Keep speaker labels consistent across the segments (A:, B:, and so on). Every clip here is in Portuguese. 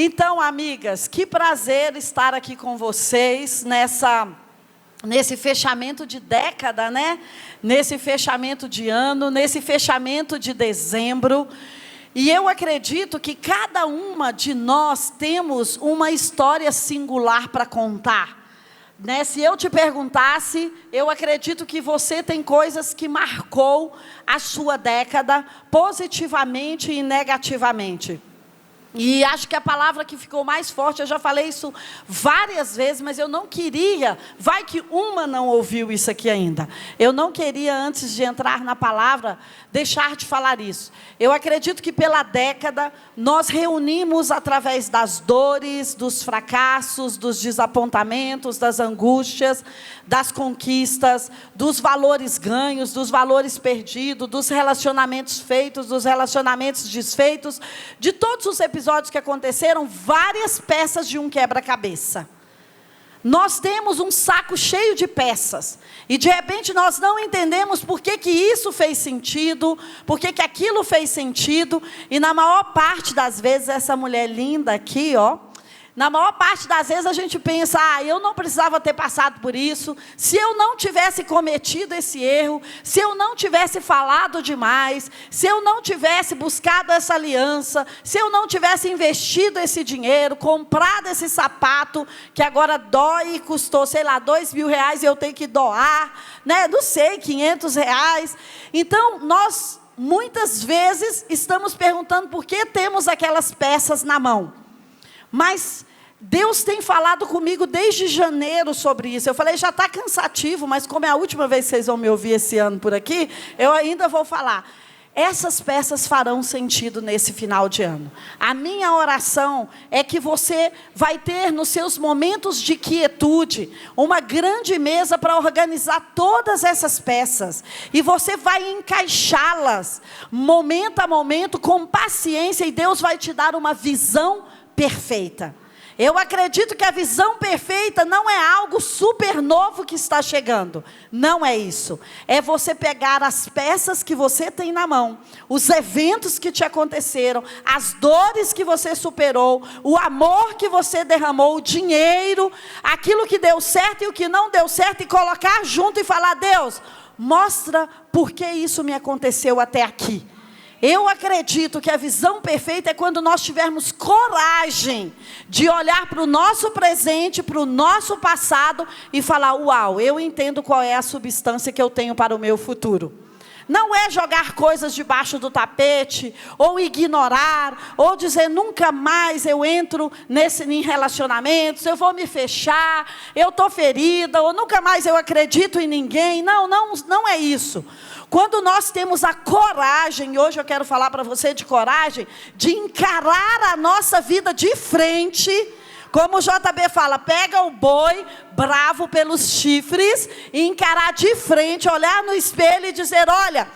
A: Então, amigas, que prazer estar aqui com vocês nesse fechamento de década, né? Nesse fechamento de ano, nesse fechamento de dezembro. E eu acredito que cada uma de nós temos uma história singular para contar. Né? Se eu te perguntasse, eu acredito que você tem coisas que marcou a sua década positivamente e negativamente. E acho que a palavra que ficou mais forte, eu já falei isso várias vezes, mas eu não queria, vai que uma não ouviu isso aqui ainda. Eu não queria, antes de entrar na palavra, deixar de falar isso. Eu acredito que pela década, nós reunimos através das dores, dos fracassos, dos desapontamentos, das angústias, das conquistas, dos valores ganhos, dos valores perdidos, dos relacionamentos feitos, dos relacionamentos desfeitos, de todos os episódios que aconteceram, várias peças de um quebra-cabeça. Nós temos um saco cheio de peças, e de repente nós não entendemos por que isso fez sentido, por que aquilo fez sentido, e na maior parte das vezes, essa mulher linda aqui, na maior parte das vezes a gente pensa, eu não precisava ter passado por isso, se eu não tivesse cometido esse erro, se eu não tivesse falado demais, se eu não tivesse buscado essa aliança, se eu não tivesse investido esse dinheiro, comprado esse sapato, que agora dói e custou, sei lá, R$2.000 e eu tenho que doar, né? Não sei, R$500. Então, nós muitas vezes estamos perguntando por que temos aquelas peças na mão. Mas Deus tem falado comigo desde janeiro sobre isso. Eu falei, já está cansativo, mas como é a última vez que vocês vão me ouvir esse ano por aqui, eu ainda vou falar. Essas peças farão sentido nesse final de ano. A minha oração é que você vai ter nos seus momentos de quietude uma grande mesa para organizar todas essas peças. E você vai encaixá-las momento a momento com paciência, e Deus vai te dar uma visão perfeita. Eu acredito que a visão perfeita não é algo super novo que está chegando. Não é isso. É você pegar as peças que você tem na mão, os eventos que te aconteceram, as dores que você superou, o amor que você derramou, o dinheiro, aquilo que deu certo e o que não deu certo, e colocar junto e falar, Deus, mostra por que isso me aconteceu até aqui. Eu acredito que a visão perfeita é quando nós tivermos coragem de olhar para o nosso presente, para o nosso passado e falar, uau, eu entendo qual é a substância que eu tenho para o meu futuro. Não é jogar coisas debaixo do tapete, ou ignorar, ou dizer, nunca mais eu entro em relacionamentos, eu vou me fechar, eu estou ferida, ou nunca mais eu acredito em ninguém. Não é isso. Quando nós temos a coragem, e hoje eu quero falar para você de coragem, de encarar a nossa vida de frente, como o JB fala, pega o boi bravo pelos chifres, e encarar de frente, olhar no espelho e dizer, olha,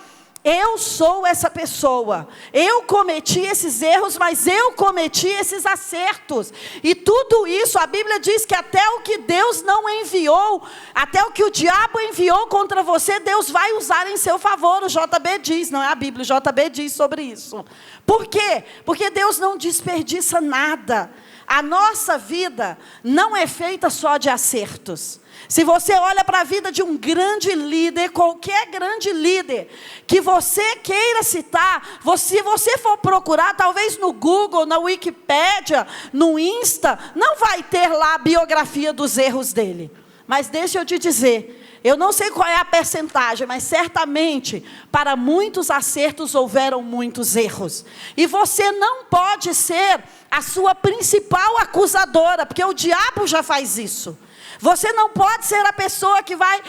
A: eu sou essa pessoa, eu cometi esses erros, mas eu cometi esses acertos, e tudo isso, a Bíblia diz que até o que Deus não enviou, até o que o diabo enviou contra você, Deus vai usar em seu favor. O JB diz, não é a Bíblia, o JB diz sobre isso. Por quê? Porque Deus não desperdiça nada. A nossa vida não é feita só de acertos. Se você olha para a vida de um grande líder, qualquer grande líder que você queira citar, se você for procurar, talvez no Google, na Wikipédia, no Insta, não vai ter lá a biografia dos erros dele. Mas deixa eu te dizer, eu não sei qual é a percentagem, mas certamente para muitos acertos houveram muitos erros. E você não pode ser a sua principal acusadora, porque o diabo já faz isso. Você não pode ser a pessoa que vai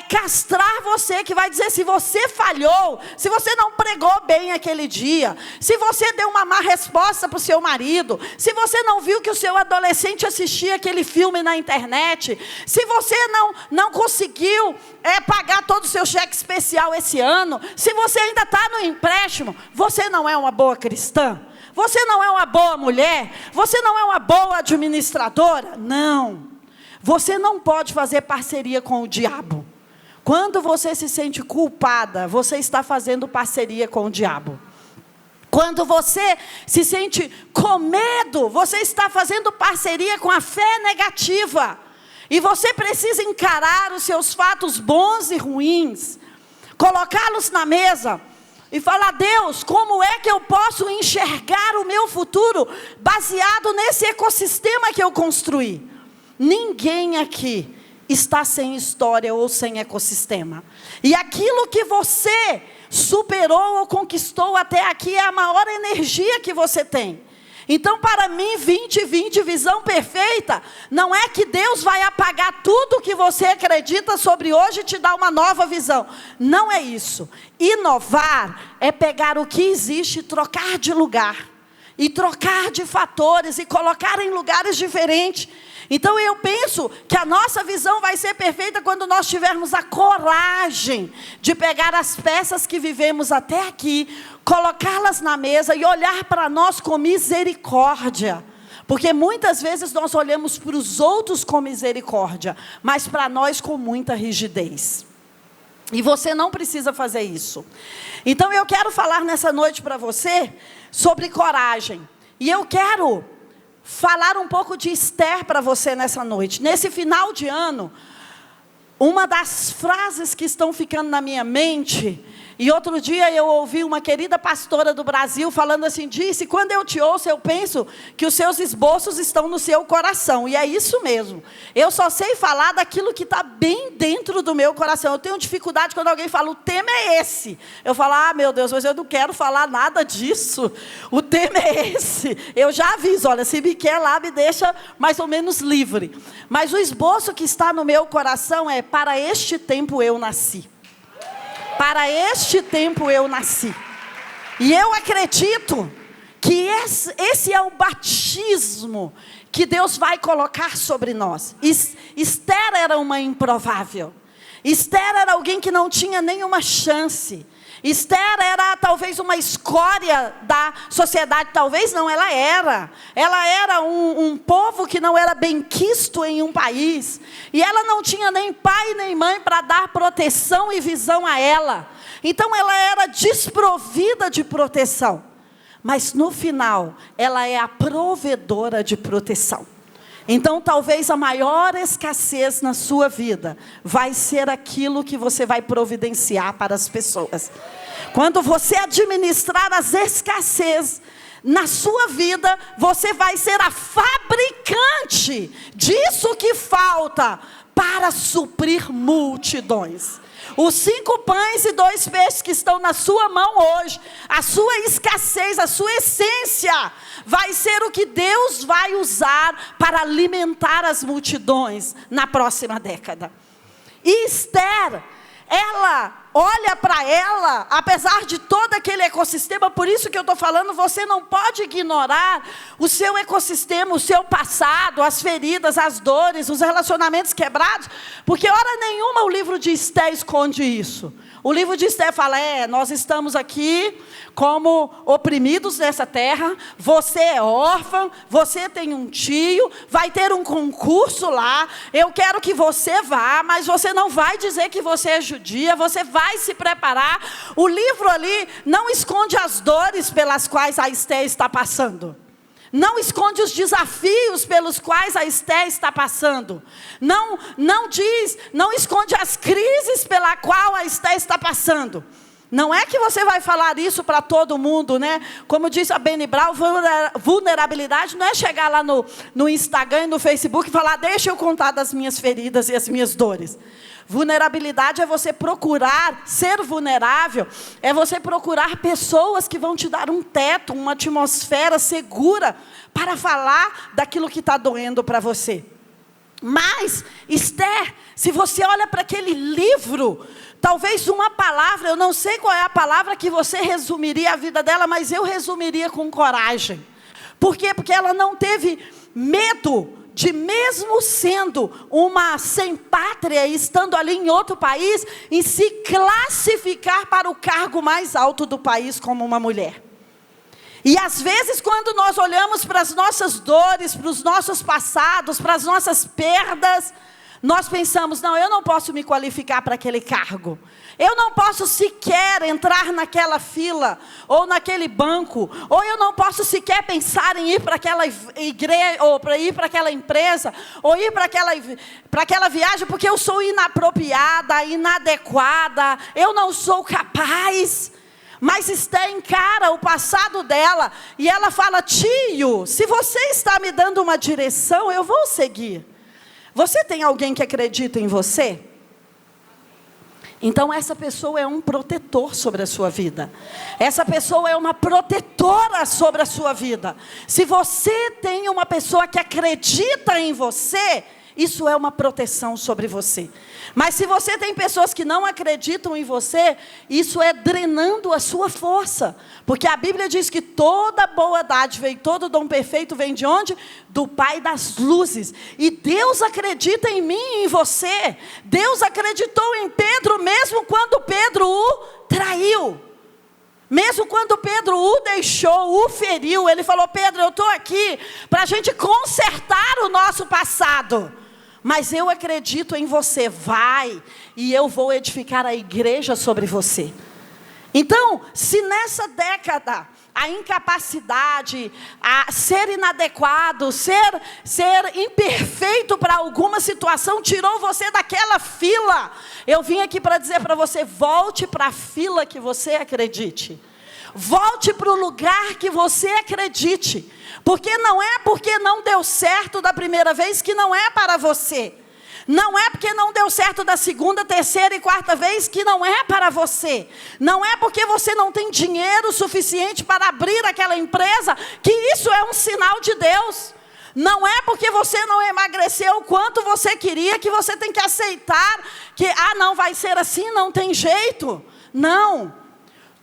A: castrar você, que vai dizer se você falhou, se você não pregou bem aquele dia, se você deu uma má resposta para o seu marido, se você não viu que o seu adolescente assistia aquele filme na internet, se você não conseguiu pagar todo o seu cheque especial esse ano, se você ainda está no empréstimo, você não é uma boa cristã, você não é uma boa mulher, você não é uma boa administradora, não. Você não pode fazer parceria com o diabo. Quando você se sente culpada, você está fazendo parceria com o diabo. Quando você se sente com medo, você está fazendo parceria com a fé negativa. E você precisa encarar os seus fatos bons e ruins, colocá-los na mesa e falar: Deus, como é que eu posso enxergar o meu futuro baseado nesse ecossistema que eu construí? Ninguém aqui está sem história ou sem ecossistema. E aquilo que você superou ou conquistou até aqui é a maior energia que você tem. Então, para mim, 2020, visão perfeita, não é que Deus vai apagar tudo que você acredita sobre hoje e te dar uma nova visão. Não é isso. Inovar é pegar o que existe e trocar de lugar. E trocar de fatores e colocar em lugares diferentes. Então eu penso que a nossa visão vai ser perfeita quando nós tivermos a coragem de pegar as peças que vivemos até aqui, colocá-las na mesa e olhar para nós com misericórdia. Porque muitas vezes nós olhamos para os outros com misericórdia, mas para nós com muita rigidez. E você não precisa fazer isso. Então eu quero falar nessa noite para você sobre coragem. E eu quero falar um pouco de Esther para você nessa noite. Nesse final de ano, uma das frases que estão ficando na minha mente, e outro dia eu ouvi uma querida pastora do Brasil falando assim, disse: quando eu te ouço, eu penso que os seus esboços estão no seu coração. E é isso mesmo. Eu só sei falar daquilo que está bem dentro do meu coração. Eu tenho dificuldade quando alguém fala: o tema é esse. Eu falo: ah, meu Deus, mas eu não quero falar nada disso. O tema é esse. Eu já aviso, olha, se me quer lá, me deixa mais ou menos livre. Mas o esboço que está no meu coração é: para este tempo eu nasci. Para este tempo eu nasci. E eu acredito que esse é o batismo que Deus vai colocar sobre nós. Esther era uma improvável. Esther era alguém que não tinha nenhuma chance. Esther era talvez uma escória da sociedade. Talvez não, ela era. Ela era um povo que não era bem quisto em um país. E ela não tinha nem pai nem mãe para dar proteção e visão a ela. Então ela era desprovida de proteção. Mas no final, ela é a provedora de proteção. Então talvez a maior escassez na sua vida vai ser aquilo que você vai providenciar para as pessoas. Quando você administrar as escassez na sua vida, você vai ser a fabricante disso que falta para suprir multidões. Os 5 pães e 2 peixes que estão na sua mão hoje, a sua escassez, a sua essência, vai ser o que Deus vai usar para alimentar as multidões na próxima década. E Esther, ela olha para ela, apesar de todo aquele ecossistema, por isso que eu estou falando, você não pode ignorar o seu ecossistema, o seu passado, as feridas, as dores, os relacionamentos quebrados, porque hora nenhuma o livro de Esther esconde isso. O livro de Esther fala: nós estamos aqui como oprimidos nessa terra, você é órfã, você tem um tio, vai ter um concurso lá, eu quero que você vá, mas você não vai dizer que você é judia, você vai se preparar. O livro ali não esconde as dores pelas quais a Esther está passando. Não esconde os desafios pelos quais a Esther está passando. Não esconde as crises pela qual a Esther está passando. Não é que você vai falar isso para todo mundo, né? Como disse a Beni Brown, vulnerabilidade não é chegar lá no Instagram e no Facebook e falar: deixa eu contar das minhas feridas e as minhas dores. Vulnerabilidade é você procurar ser vulnerável, é você procurar pessoas que vão te dar um teto, uma atmosfera segura para falar daquilo que está doendo para você. Mas, Esther, se você olha para aquele livro, talvez uma palavra, eu não sei qual é a palavra que você resumiria a vida dela, mas eu resumiria com coragem. Por quê? Porque ela não teve medo de, mesmo sendo uma sem pátria, estando ali em outro país, em se classificar para o cargo mais alto do país como uma mulher. E às vezes quando nós olhamos para as nossas dores, para os nossos passados, para as nossas perdas, Nós pensamos, não, eu não posso me qualificar para aquele cargo. Eu não posso sequer entrar naquela fila, ou naquele banco, ou eu não posso sequer pensar em ir para aquela igreja, ou para ir para aquela empresa, ou ir para aquela viagem, porque eu sou inapropriada, inadequada, eu não sou capaz. Mas Esther encara o passado dela, e ela fala, tio, se você está me dando uma direção, eu vou seguir. Você tem alguém que acredita em você? Então essa pessoa é um protetor sobre a sua vida. Essa pessoa é uma protetora sobre a sua vida. Se você tem uma pessoa que acredita em você, isso é uma proteção sobre você. Mas se você tem pessoas que não acreditam em você, isso é drenando a sua força. Porque a Bíblia diz que toda boa dádiva e todo dom perfeito vem de onde? Do Pai das luzes. E Deus acredita em mim e em você. Deus acreditou em Pedro mesmo quando Pedro o traiu. Mesmo quando Pedro o deixou, o feriu. Ele falou, Pedro, eu estou aqui para a gente consertar o nosso passado. Mas eu acredito em você, vai, e eu vou edificar a igreja sobre você. Então, se nessa década, a incapacidade, a ser inadequado, ser imperfeito para alguma situação, tirou você daquela fila, eu vim aqui para dizer para você, volte para a fila que você acredite. Volte para o lugar que você acredite. Porque não é porque não deu certo da primeira vez que não é para você. Não é porque não deu certo da segunda, terceira e quarta vez que não é para você. Não é porque você não tem dinheiro suficiente para abrir aquela empresa que isso é um sinal de Deus. Não é porque você não emagreceu o quanto você queria que você tem que aceitar que, não vai ser assim, não tem jeito. Não.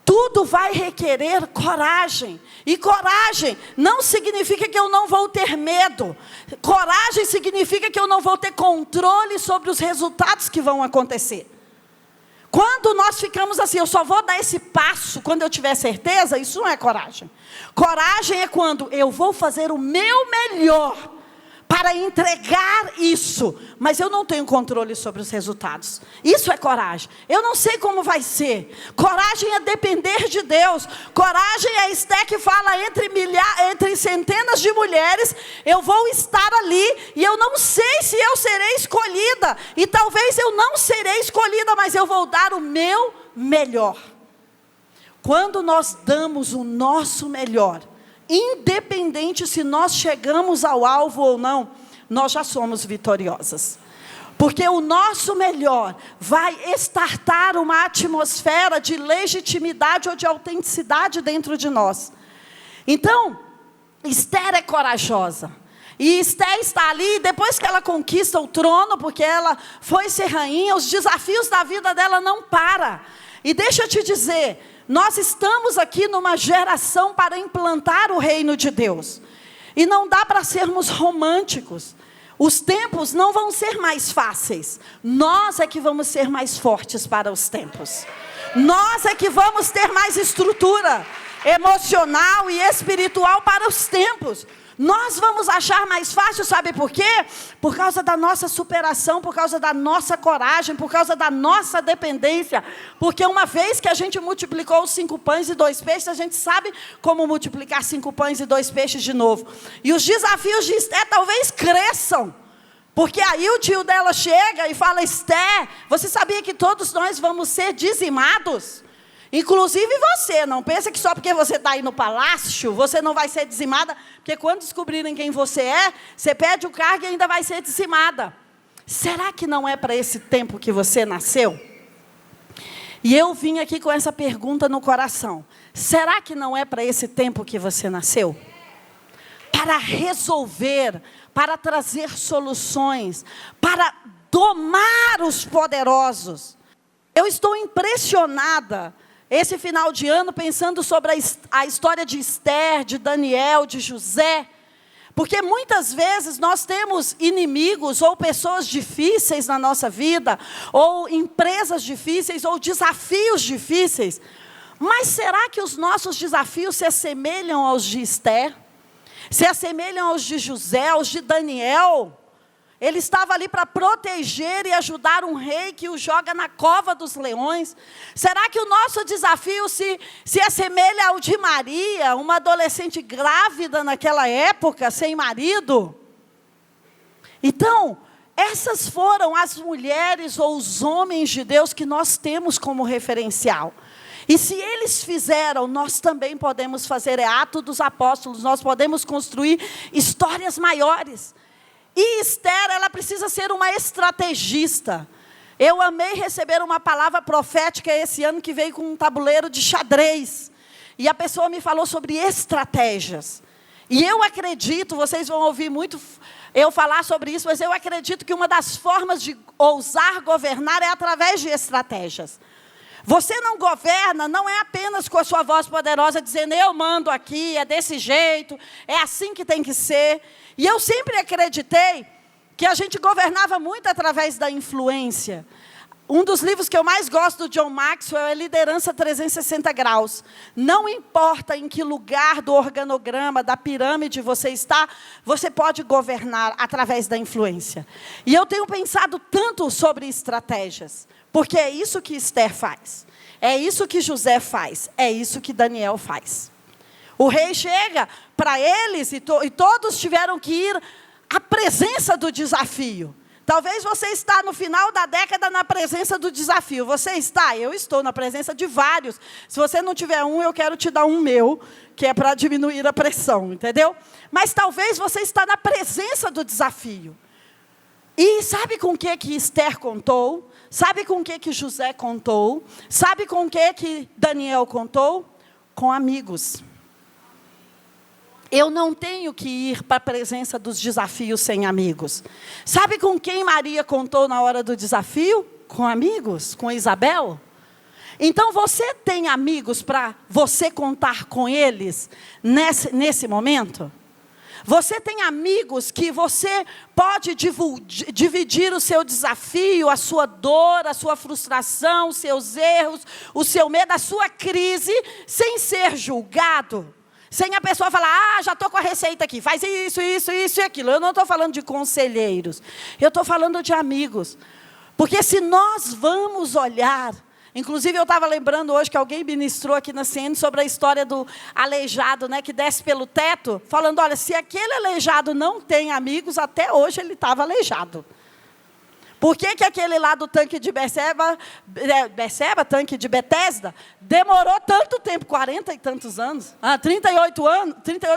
A: Tudo vai requerer coragem. E coragem não significa que eu não vou ter medo. Coragem significa que eu não vou ter controle sobre os resultados que vão acontecer. Quando nós ficamos assim, eu só vou dar esse passo quando eu tiver certeza, isso não é coragem. Coragem é quando eu vou fazer o meu melhor para entregar isso, mas eu não tenho controle sobre os resultados. Isso é coragem. Eu não sei como vai ser. Coragem é depender de Deus. Coragem é Esther que fala entre centenas de mulheres, eu vou estar ali e eu não sei se eu serei escolhida. E talvez eu não serei escolhida, mas eu vou dar o meu melhor. Quando nós damos o nosso melhor, independente se nós chegamos ao alvo ou não, nós já somos vitoriosas. Porque o nosso melhor vai estartar uma atmosfera de legitimidade ou de autenticidade dentro de nós. Então, Esther é corajosa. E Esther está ali, depois que ela conquista o trono, porque ela foi ser rainha, os desafios da vida dela não param. E deixa eu te dizer, nós estamos aqui numa geração para implantar o reino de Deus. E não dá para sermos românticos. Os tempos não vão ser mais fáceis. Nós é que vamos ser mais fortes para os tempos. Nós é que vamos ter mais estrutura emocional e espiritual para os tempos. Nós vamos achar mais fácil, sabe por quê? Por causa da nossa superação, por causa da nossa coragem, por causa da nossa dependência. Porque uma vez que a gente multiplicou os 5 pães e 2 peixes, a gente sabe como multiplicar 5 pães e 2 peixes de novo. E os desafios de Esther talvez cresçam. Porque aí o tio dela chega e fala, Esther, você sabia que todos nós vamos ser dizimados? Inclusive você, não pensa que só porque você está aí no palácio, você não vai ser dizimada, porque quando descobrirem quem você é, você perde o cargo e ainda vai ser dizimada. Será que não é para esse tempo que você nasceu? E eu vim aqui com essa pergunta no coração. Será que não é para esse tempo que você nasceu? Para resolver, para trazer soluções, para domar os poderosos. Eu estou impressionada esse final de ano pensando sobre a história de Esther, de Daniel, de José. Porque muitas vezes nós temos inimigos ou pessoas difíceis na nossa vida, ou empresas difíceis, ou desafios difíceis. Mas será que os nossos desafios se assemelham aos de Esther? Se assemelham aos de José, aos de Daniel? Ele estava ali para proteger e ajudar um rei que o joga na cova dos leões. Será que o nosso desafio se assemelha ao de Maria, uma adolescente grávida naquela época, sem marido? Então, essas foram as mulheres ou os homens de Deus que nós temos como referencial. E se eles fizeram, nós também podemos fazer. É Atos dos Apóstolos, nós podemos construir histórias maiores. E Esther, ela precisa ser uma estrategista. Eu amei receber uma palavra profética esse ano que veio com um tabuleiro de xadrez. E a pessoa me falou sobre estratégias. E eu acredito, vocês vão ouvir muito eu falar sobre isso, mas eu acredito que uma das formas de ousar governar é através de estratégias. Você não governa, não é apenas com a sua voz poderosa dizendo, eu mando aqui, é desse jeito, é assim que tem que ser. E eu sempre acreditei que a gente governava muito através da influência. Um dos livros que eu mais gosto do John Maxwell é Liderança 360 Graus. Não importa em que lugar do organograma, da pirâmide você está, você pode governar através da influência. E eu tenho pensado tanto sobre estratégias, porque é isso que Esther faz. É isso que José faz. É isso que Daniel faz. O rei chega para eles e todos tiveram que ir à presença do desafio. Talvez você está no final da década na presença do desafio. Você está? Eu estou na presença de vários. Se você não tiver um, eu quero te dar um meu, que é para diminuir a pressão, entendeu? Mas talvez você está na presença do desafio. E sabe com o que Esther contou? Sabe com o que José contou? Sabe com o que Daniel contou? Com amigos. Eu não tenho que ir para a presença dos desafios sem amigos. Sabe com quem Maria contou na hora do desafio? Com amigos, com Isabel. Então você tem amigos para você contar com eles nesse momento? Você tem amigos que você pode dividir o seu desafio, a sua dor, a sua frustração, os seus erros, o seu medo, a sua crise, sem ser julgado? Sem a pessoa falar, já estou com a receita aqui, faz isso e aquilo. Eu não estou falando de conselheiros, eu estou falando de amigos. Porque se nós vamos olhar, inclusive eu estava lembrando hoje que alguém ministrou aqui na CN sobre a história do aleijado, né, que desce pelo teto, falando, olha, se aquele aleijado não tem amigos, até hoje ele estava aleijado. Por que aquele lá do tanque de tanque de Betesda, demorou tanto tempo, 40 e tantos anos, 38 anos,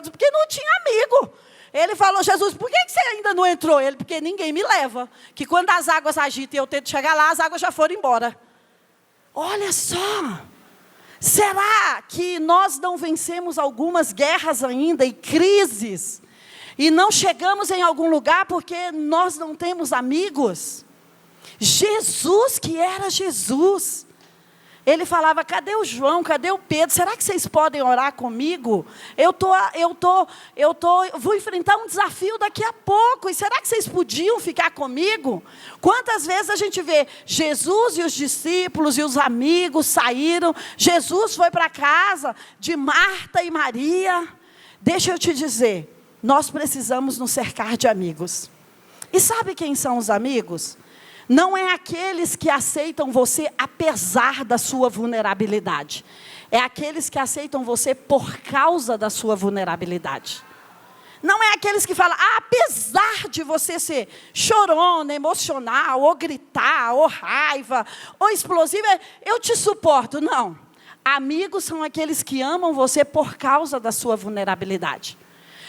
A: porque não tinha amigo. Ele falou, Jesus, por que você ainda não entrou? Ele, porque ninguém me leva. Que quando as águas agitam e eu tento chegar lá, as águas já foram embora. Olha só, será que nós não vencemos algumas guerras ainda e crises? E não chegamos em algum lugar porque nós não temos amigos? Jesus, que era Jesus, ele falava, cadê o João, cadê o Pedro, será que vocês podem orar comigo? Vou enfrentar um desafio daqui a pouco, e será que vocês podiam ficar comigo? Quantas vezes a gente vê Jesus e os discípulos e os amigos saíram, Jesus foi para a casa de Marta e Maria. Deixa eu te dizer, nós precisamos nos cercar de amigos. E sabe quem são os amigos? Não é aqueles que aceitam você apesar da sua vulnerabilidade. É aqueles que aceitam você por causa da sua vulnerabilidade. Não é aqueles que falam, apesar de você ser chorona, emocional, ou gritar, ou raiva, ou explosiva, eu te suporto. Não. Amigos são aqueles que amam você por causa da sua vulnerabilidade.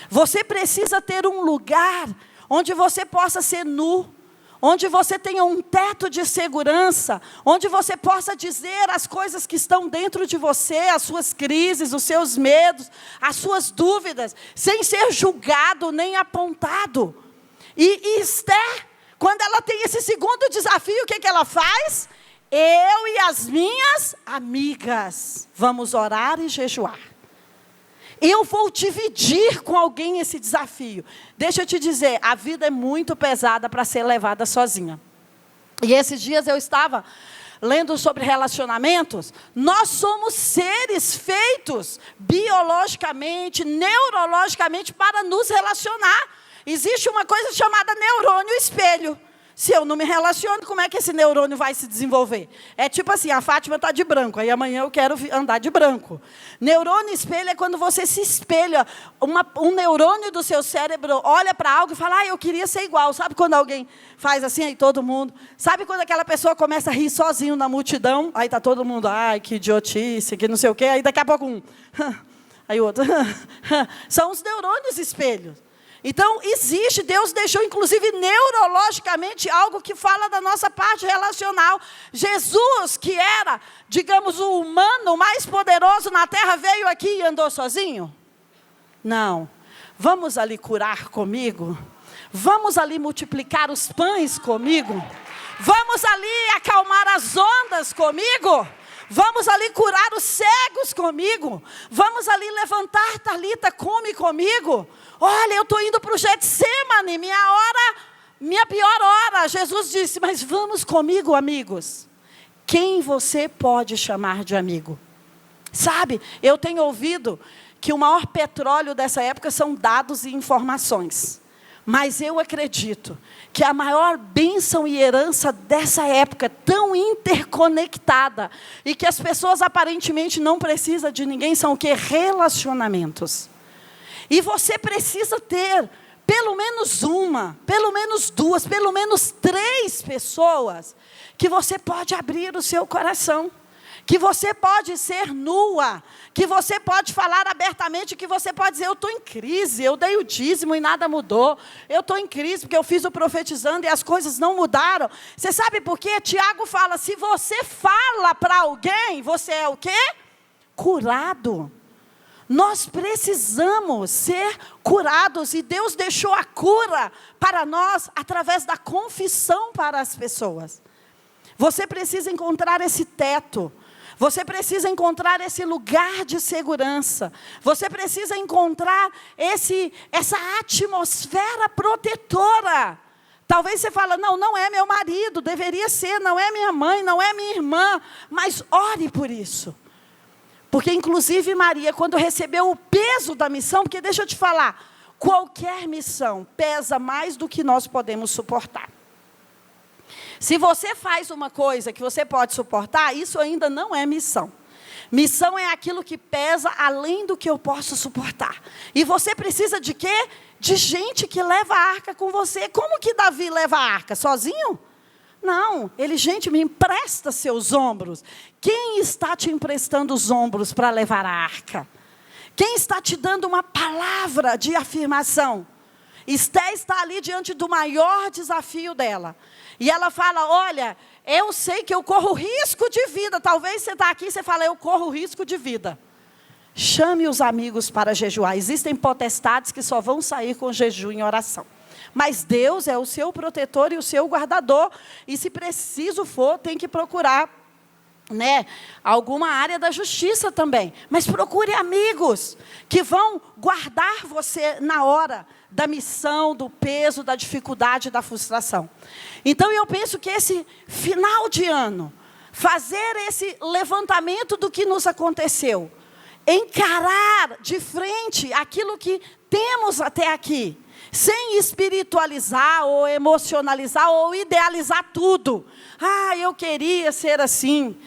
A: Você precisa ter um lugar onde você possa ser nu, onde você tenha um teto de segurança, onde você possa dizer as coisas que estão dentro de você, as suas crises, os seus medos, as suas dúvidas, sem ser julgado nem apontado. E Esther, quando ela tem esse segundo desafio, o que ela faz? Eu e as minhas amigas vamos orar e jejuar. Eu vou dividir com alguém esse desafio. Deixa eu te dizer, a vida é muito pesada para ser levada sozinha. E esses dias eu estava lendo sobre relacionamentos. Nós somos seres feitos biologicamente, neurologicamente para nos relacionar. existe uma coisa chamada neurônio espelho. Se eu não me relaciono, como é que esse neurônio vai se desenvolver? É tipo assim, a Fátima está de branco, aí amanhã eu quero andar de branco. Neurônio espelho é quando você se espelha. Um neurônio do seu cérebro olha para algo e fala, eu queria ser igual. Sabe quando alguém faz assim, aí todo mundo... Sabe quando aquela pessoa começa a rir sozinho na multidão? Aí está todo mundo, que idiotice, que não sei o quê. Aí daqui a pouco aí o outro... São os neurônios espelhos. Então, existe, Deus deixou, inclusive, neurologicamente, algo que fala da nossa parte relacional. Jesus, que era, digamos, o humano mais poderoso na terra, veio aqui e andou sozinho? Não. Vamos ali curar comigo? Vamos ali multiplicar os pães comigo? Vamos ali acalmar as ondas comigo? Vamos ali curar os cegos comigo? Vamos ali levantar, Talita, come comigo? Olha, eu estou indo para o Getsemane, minha pior hora. Jesus disse, mas vamos comigo, amigos. Quem você pode chamar de amigo? Sabe, eu tenho ouvido que o maior petróleo dessa época são dados e informações. Mas eu acredito que a maior bênção e herança dessa época, tão interconectada, e que as pessoas aparentemente não precisam de ninguém, são o quê? Relacionamentos. E você precisa ter pelo menos uma, pelo menos duas, pelo menos 3 pessoas que você pode abrir o seu coração, que você pode ser nua, que você pode falar abertamente, que você pode dizer, eu estou em crise, eu dei o dízimo e nada mudou, eu estou em crise porque eu fiz o profetizando e as coisas não mudaram. Você sabe por quê? Tiago fala, se você fala para alguém, você é o quê? Curado. Nós precisamos ser curados, e Deus deixou a cura para nós através da confissão para as pessoas. Você precisa encontrar esse teto, você precisa encontrar esse lugar de segurança, você precisa encontrar essa atmosfera protetora. Talvez você fale, não é meu marido, deveria ser, não é minha mãe, não é minha irmã, mas ore por isso. Porque, inclusive, Maria, quando recebeu o peso da missão, porque deixa eu te falar, qualquer missão pesa mais do que nós podemos suportar. Se você faz uma coisa que você pode suportar, isso ainda não é missão. Missão é aquilo que pesa além do que eu posso suportar. E você precisa de quê? De gente que leva a arca com você. Como que Davi leva a arca? Sozinho? Não, gente, me empresta seus ombros. Quem está te emprestando os ombros para levar a arca? Quem está te dando uma palavra de afirmação? Esté está ali diante do maior desafio dela. E ela fala, olha, eu sei que eu corro risco de vida. Talvez você está aqui e você fala, eu corro risco de vida. Chame os amigos para jejuar. Existem potestades que só vão sair com jejum e oração. Mas Deus é o seu protetor e o seu guardador. E se preciso for, tem que procurar, alguma área da justiça também. Mas procure amigos que vão guardar você na hora da missão, do peso, da dificuldade, da frustração. Então eu penso que esse final de ano, fazer esse levantamento do que nos aconteceu, encarar de frente aquilo que temos até aqui, sem espiritualizar ou emocionalizar ou idealizar tudo. Eu queria ser assim.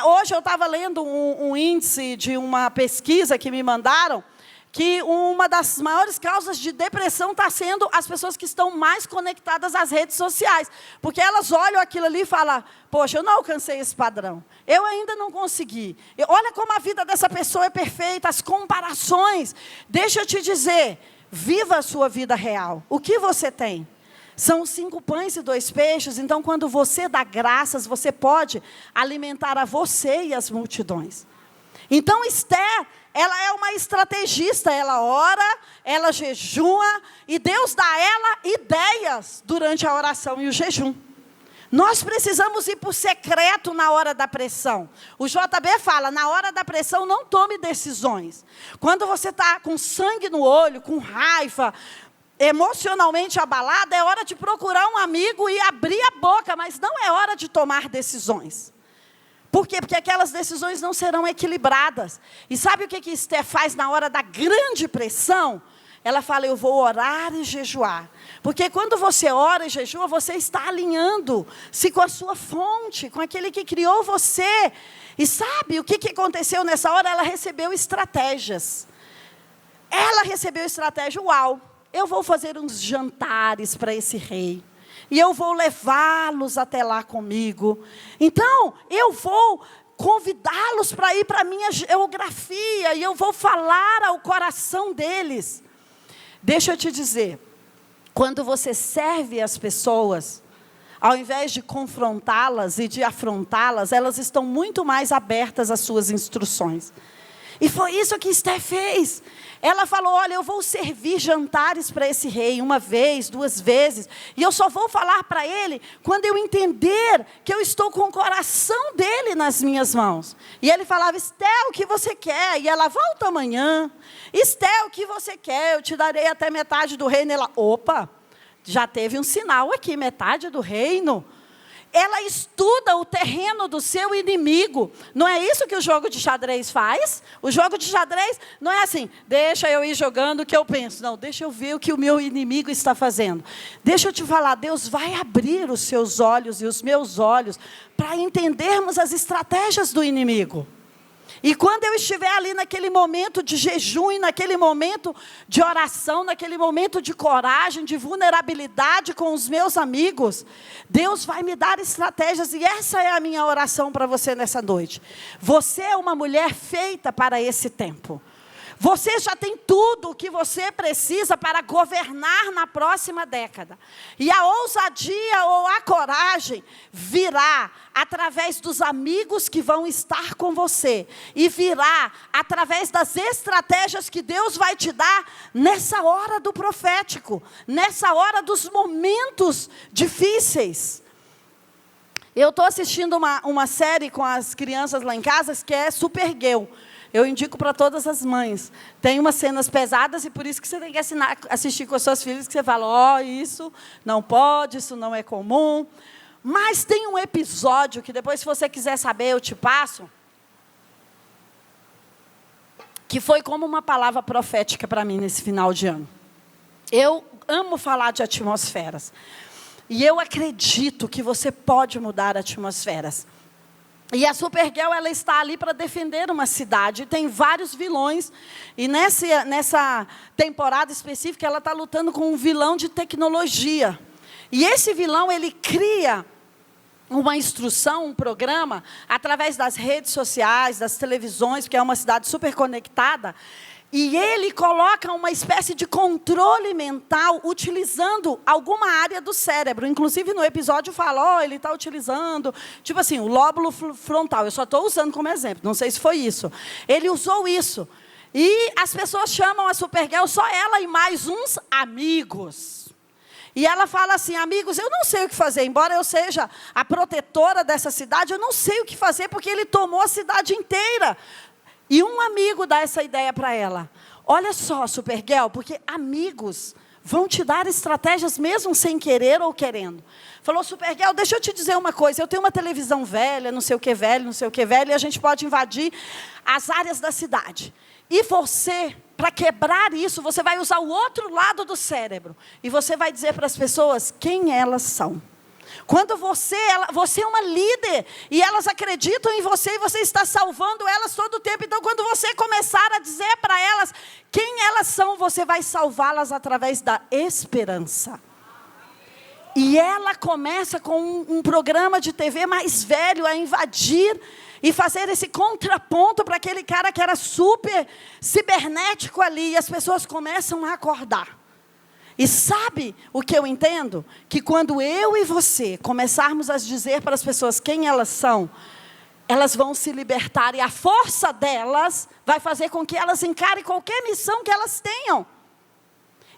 A: Hoje eu estava lendo um índice de uma pesquisa que me mandaram, que uma das maiores causas de depressão está sendo as pessoas que estão mais conectadas às redes sociais. Porque elas olham aquilo ali e falam, poxa, eu não alcancei esse padrão, eu ainda não consegui. Olha como a vida dessa pessoa é perfeita, as comparações. Deixa eu te dizer, viva a sua vida real. O que você tem? São 5 pães e 2 peixes, então quando você dá graças, você pode alimentar a você e as multidões. Então Esther, ela é uma estrategista, ela ora, ela jejua, e Deus dá a ela ideias durante a oração e o jejum. Nós precisamos ir para o secreto na hora da pressão. O JB fala, na hora da pressão não tome decisões. Quando você está com sangue no olho, com raiva, emocionalmente abalado, é hora de procurar um amigo e abrir a boca, mas não é hora de tomar decisões. Por quê? Porque aquelas decisões não serão equilibradas. E sabe o que Esther faz na hora da grande pressão? ela fala, eu vou orar e jejuar. Porque quando você ora e jejua, você está alinhando-se com a sua fonte, com aquele que criou você. E sabe o que aconteceu nessa hora? Ela recebeu estratégias. Ela recebeu estratégia, uau, eu vou fazer uns jantares para esse rei. E eu vou levá-los até lá comigo. Então, eu vou convidá-los para ir para a minha geografia. E eu vou falar ao coração deles. Deixa eu te dizer. Quando você serve as pessoas, ao invés de confrontá-las e de afrontá-las, elas estão muito mais abertas às suas instruções. E foi isso que Esté fez. Ela falou, olha, eu vou servir jantares para esse rei, 1 vez, 2 vezes. E eu só vou falar para ele quando eu entender que eu estou com o coração dele nas minhas mãos. E ele falava, Esté, o que você quer? E ela, volta amanhã. Esté, o que você quer? Eu te darei até metade do reino. Ela, opa, já teve um sinal aqui, metade do reino. Ela estuda o terreno do seu inimigo. Não é isso que o jogo de xadrez faz? O jogo de xadrez não é assim, deixa eu ir jogando o que eu penso. Não, deixa eu ver o que o meu inimigo está fazendo. Deixa eu te falar, Deus vai abrir os seus olhos e os meus olhos para entendermos as estratégias do inimigo. E quando eu estiver ali naquele momento de jejum, e naquele momento de oração, naquele momento de coragem, de vulnerabilidade com os meus amigos, Deus vai me dar estratégias. E essa é a minha oração para você nessa noite. Você é uma mulher feita para esse tempo. Você já tem tudo o que você precisa para governar na próxima década. E a ousadia ou a coragem virá através dos amigos que vão estar com você. E virá através das estratégias que Deus vai te dar nessa hora do profético. Nessa hora dos momentos difíceis. Eu estou assistindo uma série com as crianças lá em casa que é Supergirl. Eu indico para todas as mães. Tem umas cenas pesadas e por isso que você tem que assistir com as suas filhas, que você fala, isso não pode, isso não é comum. Mas tem um episódio que depois, se você quiser saber, eu te passo, que foi como uma palavra profética para mim nesse final de ano. Eu amo falar de atmosferas. E eu acredito que você pode mudar atmosferas. E a Supergirl, ela está ali para defender uma cidade. Tem vários vilões. E nessa temporada específica, ela está lutando com um vilão de tecnologia. E esse vilão, ele cria uma instrução, um programa, através das redes sociais, das televisões, porque é uma cidade super conectada. E ele coloca uma espécie de controle mental utilizando alguma área do cérebro. Inclusive, no episódio fala, ele está utilizando, tipo assim, o lóbulo frontal. Eu só estou usando como exemplo, não sei se foi isso. Ele usou isso. E as pessoas chamam a Supergirl, só ela e mais uns amigos. E ela fala assim, amigos, eu não sei o que fazer. Embora eu seja a protetora dessa cidade, eu não sei o que fazer, porque ele tomou a cidade inteira. E um amigo dá essa ideia para ela. Olha só, Supergirl, porque amigos vão te dar estratégias mesmo sem querer ou querendo. Falou, Supergirl, deixa eu te dizer uma coisa. Eu tenho uma televisão velha, não sei o que velho, não sei o que velho, e a gente pode invadir as áreas da cidade. E você, para quebrar isso, você vai usar o outro lado do cérebro. E você vai dizer para as pessoas quem elas são. Quando você é uma líder e elas acreditam em você e você está salvando elas todo o tempo. Então, quando você começar a dizer para elas quem elas são, você vai salvá-las através da esperança. E ela começa com um programa de TV mais velho a invadir e fazer esse contraponto para aquele cara que era super cibernético ali. E as pessoas começam a acordar. E sabe o que eu entendo? Que quando eu e você começarmos a dizer para as pessoas quem elas são, elas vão se libertar e a força delas vai fazer com que elas encarem qualquer missão que elas tenham.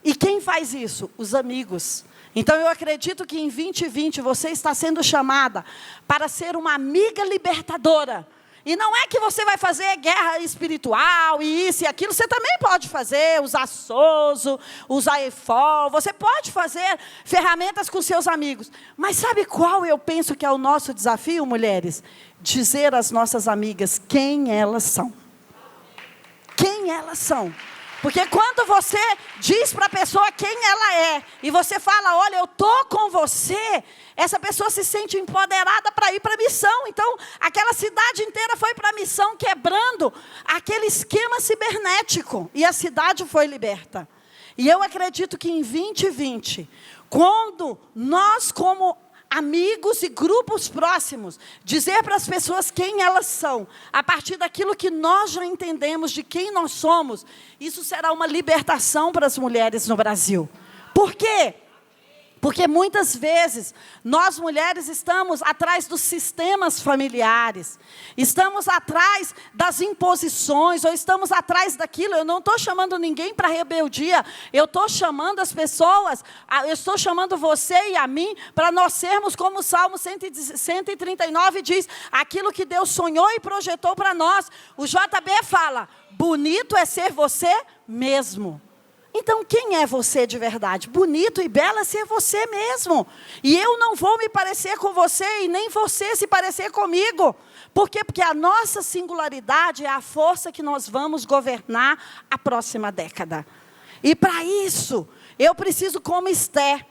A: E quem faz isso? Os amigos. Então eu acredito que em 2020 você está sendo chamada para ser uma amiga libertadora. E não é que você vai fazer guerra espiritual e isso e aquilo. Você também pode fazer, usar Sozo, usar EFOL. Você pode fazer ferramentas com seus amigos. Mas sabe qual eu penso que é o nosso desafio, mulheres? Dizer às nossas amigas quem elas são. Quem elas são. Porque quando você diz para a pessoa quem ela é, e você fala, olha, eu estou com você, essa pessoa se sente empoderada para ir para a missão. Então, aquela cidade inteira foi para a missão, quebrando aquele esquema cibernético. E a cidade foi liberta. E eu acredito que em 2020, quando nós como amigos e grupos próximos, dizer para as pessoas quem elas são, a partir daquilo que nós já entendemos de quem nós somos, isso será uma libertação para as mulheres no Brasil. Por quê? Porque muitas vezes, nós mulheres estamos atrás dos sistemas familiares, estamos atrás das imposições, ou estamos atrás daquilo. Eu não estou chamando ninguém para rebeldia, eu estou chamando as pessoas, eu estou chamando você e a mim, para nós sermos como o Salmo 139 diz, aquilo que Deus sonhou e projetou para nós. O JB fala, bonito é ser você mesmo. Então, quem é você de verdade? Bonito e belo é ser você mesmo. E eu não vou me parecer com você e nem você se parecer comigo. Por quê? Porque a nossa singularidade é a força que nós vamos governar a próxima década. E para isso, eu preciso como Esther.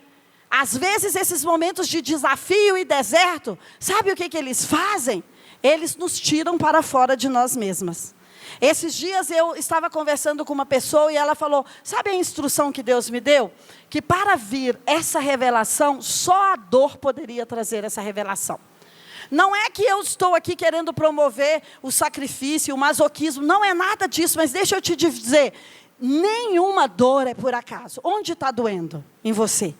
A: Às vezes, esses momentos de desafio e deserto, sabe o que eles fazem? Eles nos tiram para fora de nós mesmas. Esses dias eu estava conversando com uma pessoa e ela falou, sabe a instrução que Deus me deu? Que para vir essa revelação, só a dor poderia trazer essa revelação. Não é que eu estou aqui querendo promover o sacrifício, o masoquismo, não é nada disso, mas deixa eu te dizer, nenhuma dor é por acaso. Onde está doendo em você?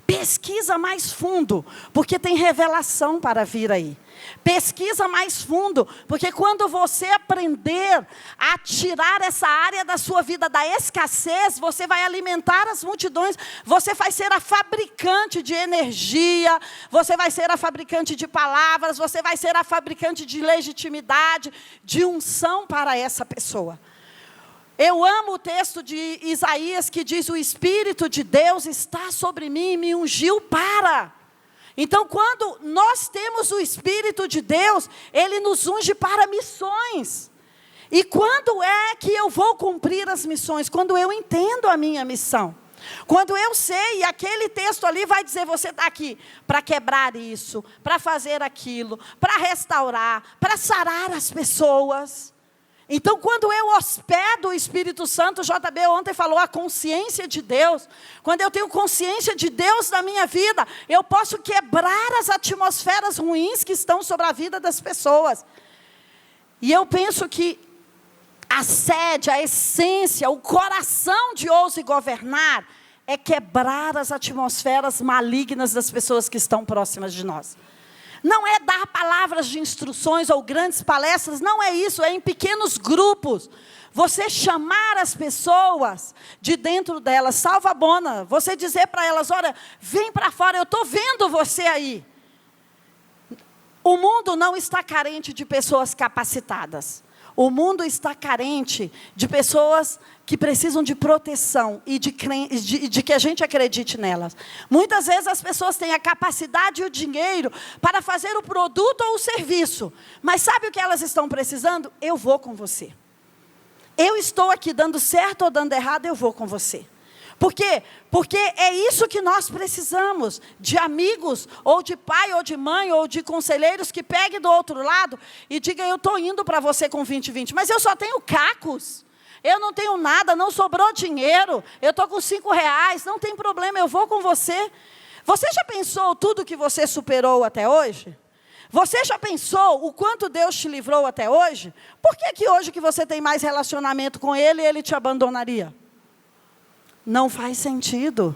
A: Pesquisa mais fundo, porque tem revelação para vir aí. Pesquisa mais fundo, porque quando você aprender a tirar essa área da sua vida da escassez, você vai alimentar as multidões, você vai ser a fabricante de energia, você vai ser a fabricante de palavras, você vai ser a fabricante de legitimidade, de unção para essa pessoa. Eu amo o texto de Isaías que diz, o Espírito de Deus está sobre mim e me ungiu para. Então, quando nós temos o Espírito de Deus, Ele nos unge para missões. E quando é que eu vou cumprir as missões? Quando eu entendo a minha missão. Quando eu sei, e aquele texto ali vai dizer, você está aqui para quebrar isso, para fazer aquilo, para restaurar, para sarar as pessoas. Então, quando eu hospedo o Espírito Santo, o JB ontem falou a consciência de Deus. Quando eu tenho consciência de Deus na minha vida, eu posso quebrar as atmosferas ruins que estão sobre a vida das pessoas. E eu penso que a sede, a essência, o coração de Ouse Governar é quebrar as atmosferas malignas das pessoas que estão próximas de nós. Não é dar palavras de instruções ou grandes palestras, não é isso, é em pequenos grupos. Você chamar as pessoas de dentro delas, salva a bona, você dizer para elas, olha, vem para fora, eu estou vendo você aí. O mundo não está carente de pessoas capacitadas. O mundo está carente de pessoas que precisam de proteção e de que a gente acredite nelas. Muitas vezes as pessoas têm a capacidade e o dinheiro para fazer o produto ou o serviço. Mas sabe o que elas estão precisando? Eu vou com você. Eu estou aqui dando certo ou dando errado, eu vou com você. Por quê? Porque é isso que nós precisamos, de amigos, ou de pai, ou de mãe, ou de conselheiros que peguem do outro lado e digam, eu estou indo para você com 2020, mas eu só tenho cacos, eu não tenho nada, não sobrou dinheiro, eu estou com R$5, não tem problema, eu vou com você. Você já pensou tudo que você superou até hoje? Você já pensou o quanto Deus te livrou até hoje? Por que hoje que você tem mais relacionamento com Ele, Ele te abandonaria? Não faz sentido.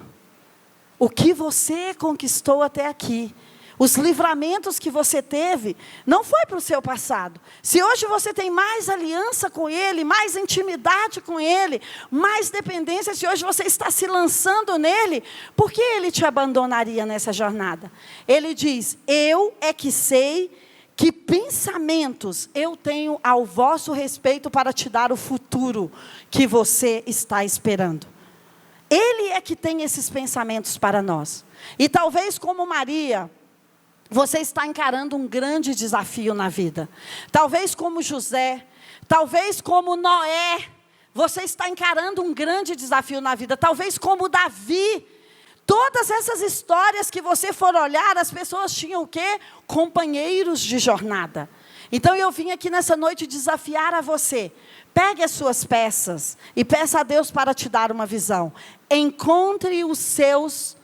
A: O que você conquistou até aqui, os livramentos que você teve, não foi para o seu passado. Se hoje você tem mais aliança com Ele, mais intimidade com Ele, mais dependência, se hoje você está se lançando nele, por que Ele te abandonaria nessa jornada? Ele diz, eu é que sei que pensamentos eu tenho ao vosso respeito para te dar o futuro que você está esperando. Ele é que tem esses pensamentos para nós. E talvez como Maria, você está encarando um grande desafio na vida. Talvez como José, talvez como Noé. Você está encarando um grande desafio na vida, talvez como Davi. Todas essas histórias que você for olhar, as pessoas tinham o quê? Companheiros de jornada. Então eu vim aqui nessa noite desafiar a você. Pegue as suas peças e peça a Deus para te dar uma visão. Encontre os seus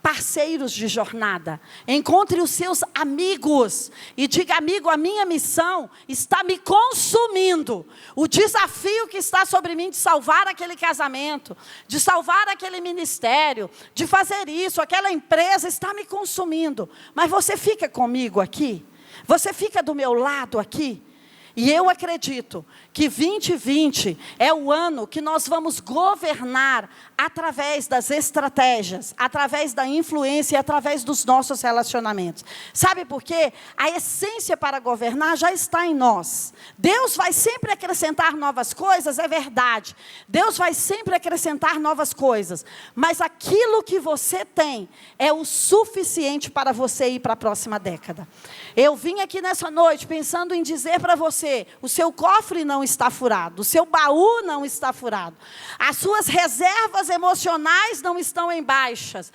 A: parceiros de jornada. Encontre os seus amigos. E diga: amigo, a minha missão está me consumindo. O desafio que está sobre mim de salvar aquele casamento, de salvar aquele ministério, de fazer isso, aquela empresa está me consumindo. Mas você fica comigo aqui? Você fica do meu lado aqui? E eu acredito que 2020 é o ano que nós vamos governar através das estratégias, através da influência e através dos nossos relacionamentos. Sabe por quê? A essência para governar já está em nós. Deus vai sempre acrescentar novas coisas, é verdade. Deus vai sempre acrescentar novas coisas. Mas aquilo que você tem é o suficiente para você ir para a próxima década. Eu vim aqui nessa noite pensando em dizer para você: o seu cofre não está furado, o seu baú não está furado, as suas reservas emocionais não estão em baixas,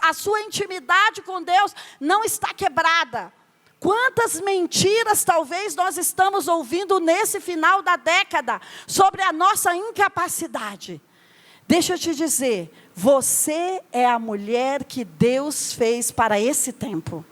A: a sua intimidade com Deus não está quebrada. Quantas mentiras talvez nós estamos ouvindo nesse final da década sobre a nossa incapacidade. Deixa eu te dizer, você é a mulher que Deus fez para esse tempo.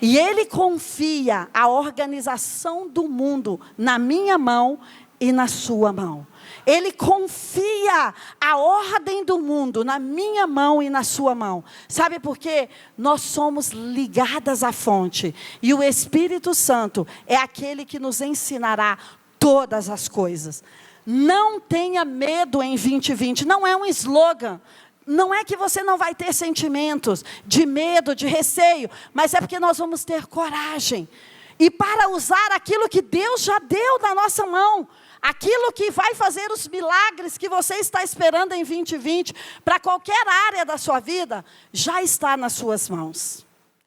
A: E Ele confia a organização do mundo na minha mão e na sua mão. Ele confia a ordem do mundo na minha mão e na sua mão. Sabe por quê? Nós somos ligadas à fonte. E o Espírito Santo é aquele que nos ensinará todas as coisas. Não tenha medo em 2020. Não é um slogan. Não é que você não vai ter sentimentos de medo, de receio, mas é porque nós vamos ter coragem. E para usar aquilo que Deus já deu na nossa mão, aquilo que vai fazer os milagres que você está esperando em 2020, para qualquer área da sua vida, já está nas suas mãos.